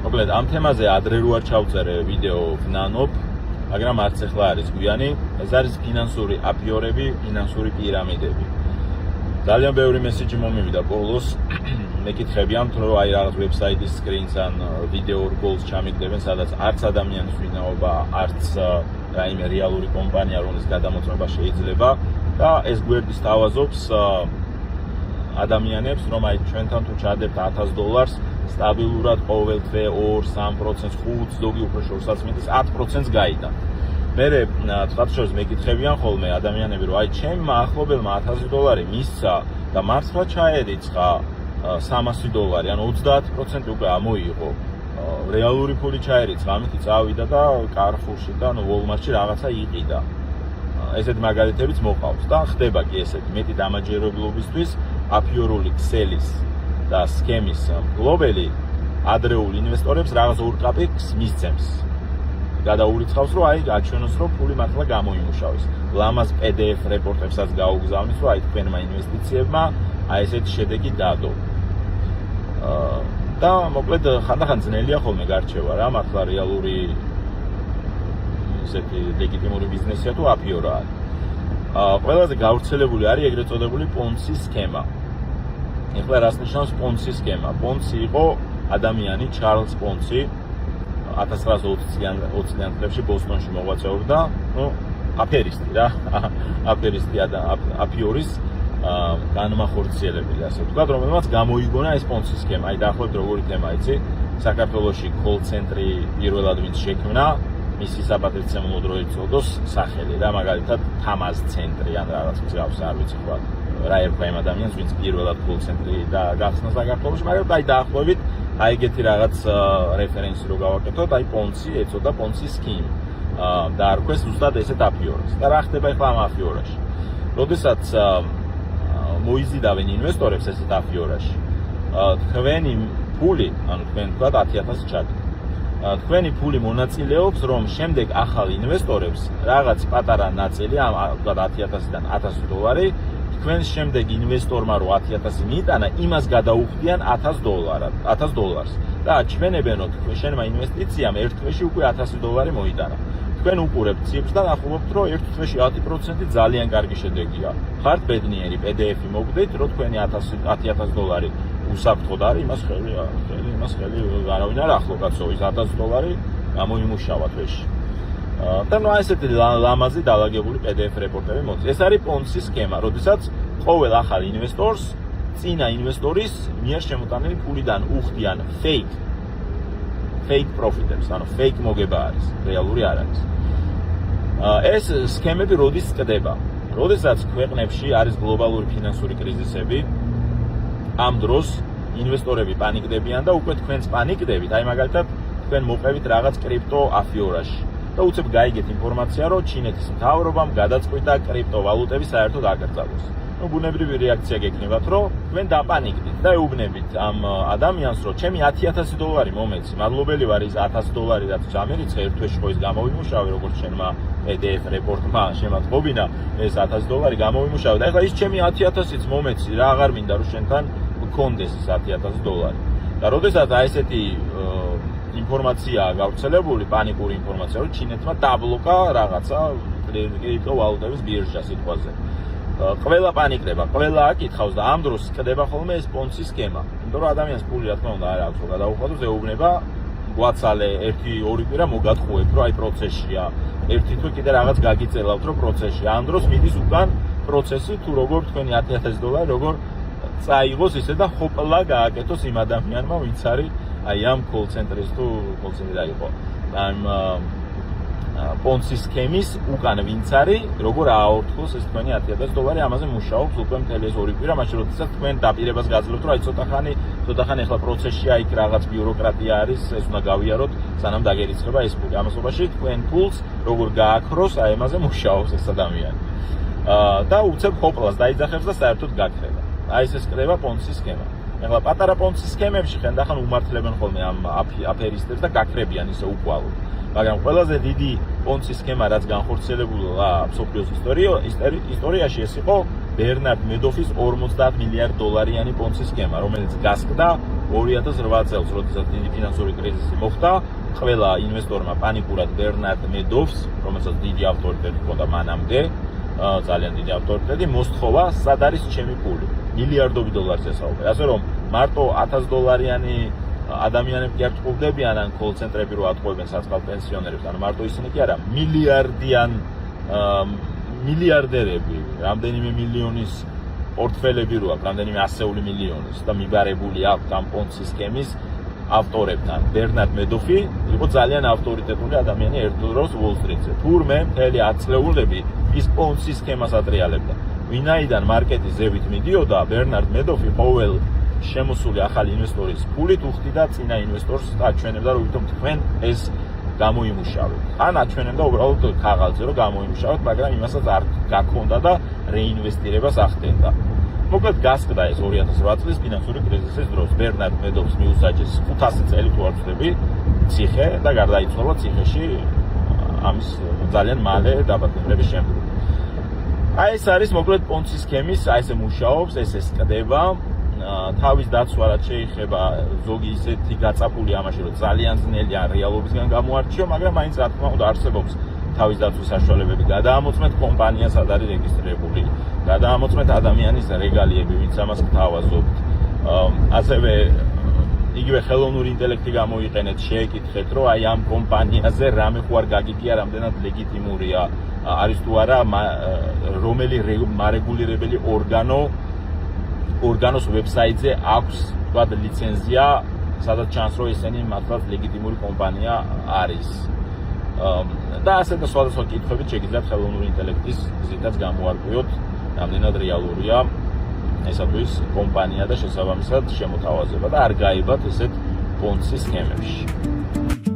მოკლედ ამ თემაზე ადრე რო არ ჩავწერე ვიდეო ვნანობ, მაგრამ არც ახლა არის გვიანი, ეს არის ფინანსური აფიორები, ფინანსური პირამიდები. ძალიან ბევრი მესიჯი მომივიდა ბოლოს, მეკითხებიან, რომ აი რაღაც ვებსაიტის სკრინს ან ვიდეო რგოლს ჩამიგდებენ, სადაც არც ადამიანის ვინაობა, არც რაიმე რეალური კომპანია, რომლის გადამოწმება შეიძლება და ეს გვერდი სთავაზობს ადამიანებს, რომ აი ჩვენთან თუ ჩადებთ $1000 სტაბილურად ყოველ თვე 2-3%, 5, ზოგი უფრო შორსაც მიდის 10%-ს გაიდან. მერე თქვათ შორის მეკითხებიან ხოლმე ადამიანები, რომ აი ჩემმა ახლობელმა $1000 მისცა და მართლა ჩაერიცხა $300, ანუ 30% უკვე ამოიღო. რეალური ფული ჩაერიცხა, ამით წავიდა და Carrefour-ში და Walmart-ში რაღაცა იყიდა. ესეთ მაგალითებიც მოყავს და ხდება კი ესეთი მეტი დამაჯერებლობისთვის აფიორული ქსელის და სქემის მფლობელი ადრეულ ინვესტორებს რაღაც ორკაპიკს მისცემს. გადაურიცხავს, რომ აი გაჩვენოს, რომ ფული მართლა გამოიმუშავეს. ლამაზ PDF რეპორტებსაც გაუგზავნის, რომ აი თქვენმა ინვესტიციებმა აი ესეთი შედეგი დადო. და მოკლედ ხანდახან ძნელია ხოლმე გარჩევა რა, მართლა რეალური ესეთი ლეგიტიმური ბიზნესია თუ აფიორაა. ყველაზე გავრცელებული არის ეგრეთ წოდებული პონცი სქემა. ეხლა რას ნიშნავს პონცი სქემა? პონცი იყო ადამიანი ჩარლზ პონცი 1920-იან წლებში ბოსტონში მოღვაწეობდა, აფერისტი რა, აფერისტი აფიორის განმახორციელებელი, ასე ვთქვათ, რომელმაც გამოიგონა ეს პონცი სქემა. აი დაახლოებით როგორი თემა იცი, საქართველოში კოლ-ცენტრი პირველად ვინც შექმნა, მისი საპატივცემულო დრო იწოდოს სახელი რა, მაგალითად თამაზ ცენტრი ან რაღაც მსგავს არ ვიცი ხო რა ერქვა იმ ადამიანს, ვინც პირველად კოლ-ცენტრი და გახსნა საქართველოში, მაგრამ აი დაახლოებით აი ეგეთი რაღაც რეფერენსი რო გავაკეთოთ, აი პონცი ეწოდა პონცი სქემი. დაარქვეს ზუსტად ესეთ აფიორას. და რა ხდება ახლა ამ აფიორაში? როდესაც მოიზიდავენ ინვესტორებს ესეთ აფიორაში, თქვენი ფული, ანუ თქვენ თქვათ 10,000 ჩაგდეთ. თქვენი ფული მონაწილეობს, რომ შემდეგ ახალ ინვესტორებს რაღაც პატარა ნაწილი, თქვათ 10,000-დან $1,000, თქვენს შემდეგ ინვესტორმა რო 10,000 მიიტანა, იმას გადაუხდიან $1,000. და აჩვენებენ, რომ შენმა ინვესტიციამ ერთ თვეში უკვე $1,000 მოიტანა. თქვენ უყურებთ ციფრს და ნახულობთ, რომ ერთ თვეში 10% ძალიან კარგი შედეგია. ხართ ბედნიერი, PDF-ი მოგდეთ, რომ თქვენი $10,000 უსაფრთხოდ არის, იმას ხელი არავინ არ ახლო კაცო, ის $1,000 გამოიმუშავა თვეში. და ნუ ესეთი ლამაზი დალაგებული PDF რეპორტები მოდის. ეს არის პონცი სქემა, როდესაც ყოველ ახალ ინვესტორს წინა ინვესტორის მიერ შემოტანილი ფულიდან უხდიან fake profitებს, ანუ fake მოგება არის, რეალური არ არის. ეს სქემები როდის წდება? როდესაც ქვეყნებში არის გლობალური ფინანსური კრიზისები, ამ დროს ინვესტორები პანიკდებიან და უკვე თქვენს პანიკდებით, აი მაგალითად თქვენ მოყევით რაღაც კრიპტო აფიორაში. და უცებ გაიგეთ ინფორმაცია, რომ ჩინეთის მთავრობამ გადაწყვიტა კრიპტოვალუტები საერთოდ აკრძალოს. ბუნებრივი რეაქცია გექნებათ, რომ თქვენ დაპანიკდით და ეუბნებით ამ ადამიანს, რომ ჩემი $10,000 მომეცი, მადლობელი ვარ ის $1,000, რაც ჩამერიცხე ერთ თვეში ხო ის გამოვიმუშავე, როგორც შენმა PDF რეპორტმა შემატყობინა, ეს $1,000 გამოვიმუშავე და ეხლა ის ჩემი 10,000-იც მომეცი, რა აღარ მინდა რომ შენთან მქონდეს ის $10,000. და როდესაც აი ესეთი ინფორმაცია გავრცელებული, პანიკური ინფორმაცია, რომ ჩინეთმა დაბლოკა რაღაცა კრიპტოვალუტების ბირჟა სიტყვაზე. ყველა პანიკდება, ყველა აკითხავს და ამ დროს წდება ხოლმე ეს პონცი სქემა. იმიტომ რომ ადამიანს ფული რა თქმა უნდა არ აქვს, რომ გადაუხადოს, ეუბნება გვაცალე 1-2 კვირა მოგატყუებ, რომ აი პროცესია. ერთი თვე კიდე რაღაც გაგიწელავთ, რომ პროცესია. ამ დროს მიდის უკან პროცესი, თუ როგორ თქვენი $10,000 როგორ წაიღოს ისე და ჰოპლა გააკეთოს იმ ადამიანმა, ვინც არის აი ამ კოლ-ცენტრის თუ კოლ-ცენტრი დაიყო. ამ პონცი სქემის უკან ვინც არის, როგორ აორთქოს ეს თქვენი $10,000, ამაზე მუშაობს უკვე მთელი ეს 2 კვირა, მაშინ როდესაც თქვენ დაპირებას გაძლევთ, რომ აი ცოტა ხანი ახლა პროცესია, იქ რაღაც ბიუროკრატია არის, ეს უნდა გავიაროთ, სანამ დაგერიცხება ეს ფული. ამასობაში თქვენ ფულს როგორ გააქროს, აი ამაზე მუშაობს ეს ადამიანი. და უცებ ჰოპლას დაიძახებს და საერთოდ გაქრება. აი ეს კრება პონცი სქემა. ეხლა პატარა პონცი სქემებში ხანდახან უმართლებენ ხოლმე ამ აფერისტებს და გაქრებიან ისე უკვალოდ. მაგრამ ყველაზე დიდი პონცი სქემა, რაც განხორციელებულა მსოფლიოს ისტორიაში, ეს იყო ბერნარდ მედოფის 50 მილიარდ დოლარიანი პონცის სქემა, რომელიც გასკდა 2008 წელს, როდესაც დიდი ფინანსური კრიზისი მოხდა. ყველა ინვესტორმა პანიკურად ბერნარდ მედოფს, რომელსაც დიდი ავტორიტეტი ჰქონდა მანამდე, ძალიან დიდი ავტორიტეტი, მოსთხოვა, სად არის ჩემი პული. მილიარდობით დოლარს ესაუბრე. ასე რომ მარტო 1000 დოლარიანი ადამიანები კი არ ჭყობდებიან ან კოლ-ცენტრები რო ატყუებენ საწყალ პენსიონერებს, ან მარტო ისინი კი არა, მილიარდიან მილიარდერები, რამდენიმე მილიონის პორტფელები რო აქვს, რამდენიმე ასეული მილიონის და მიბარებული აქვს ამ პონცის სქემის ავტორებთან. ბერნარდ მედოფი იყო ძალიან ავტორიტეტული ადამიანი ერთ დროს უოლ-სტრიტზე. თურმე მთელი 10 წლეულები ის პონცის სქემას ატრიალებდა. ვინაიდან მარკეტის ზევით მიდიოდა, ბერნარდ მედოფი ყოველ შემოსული ახალი ინვესტორის ფულით უხდიდა წინა ინვესტორს და აჩვენებდა, რომ ვითომ თქვენ ეს გამოიმუშავეთ. ან აჩვენებდა უბრალოდ ქაღალდზე, რომ გამოიმუშავეთ, მაგრამ იმასაც არ გაქონდა და რეინვესტირებას ახდენდა. მოკლედ გასკდა ეს 2008 წლის ფინანსური კრიზისის დროს. ბერნარდ მედოფს მიუსაჯეს 500 წელი თუ არ ვცდები ციხე და გარდაიცვალა ციხეში ამის ძალიან მალე დაპატიმრების შემდეგ. ეს არის მოკლედ პონცის სქემის, ესე მუშაობს, ესე სკდება. თავის დაცვა რაც შეეხება ზოგი ისეთი გაწაფული ამაში, რომ ძალიან ძნელია რეალობისგან გამოარჩიო, მაგრამ მაინც რა თქმა უნდა არსებობს თავის დაცვის საშუალებები. გადაამოწმეთ კომპანია, სად არის რეგისტრირებული, გადაამოწმეთ ადამიანის რეგალიები, ვინც ამას გთავაზობთ. ასევე იგივე ხელოვნური ინტელექტი გამოიყენეთ, შეეკითხეთ, რომ აი ამ კომპანიაზე რამე ხო არ გაგიგია, რამდენად ლეგიტიმურია, არის თუ არა რომელი მარეგულირებელი ორგანოს ვებსაიტზე აქვს თქვა ლიცენზია, სადაც ჩანს, რომ ესენი მართლაც ლეგიტიმური კომპანია არის. და ასე და სხვადასხვა კითხვებით შეგიძლიათ ხელოვნური ინტელექტის ზედაც გამოარკვიოთ, რამდენად რეალურია ესა თუ ის კომპანია და შესაბამისად შემოთავაზება და არ გაიბათ ესეთ პონცის სქემებში.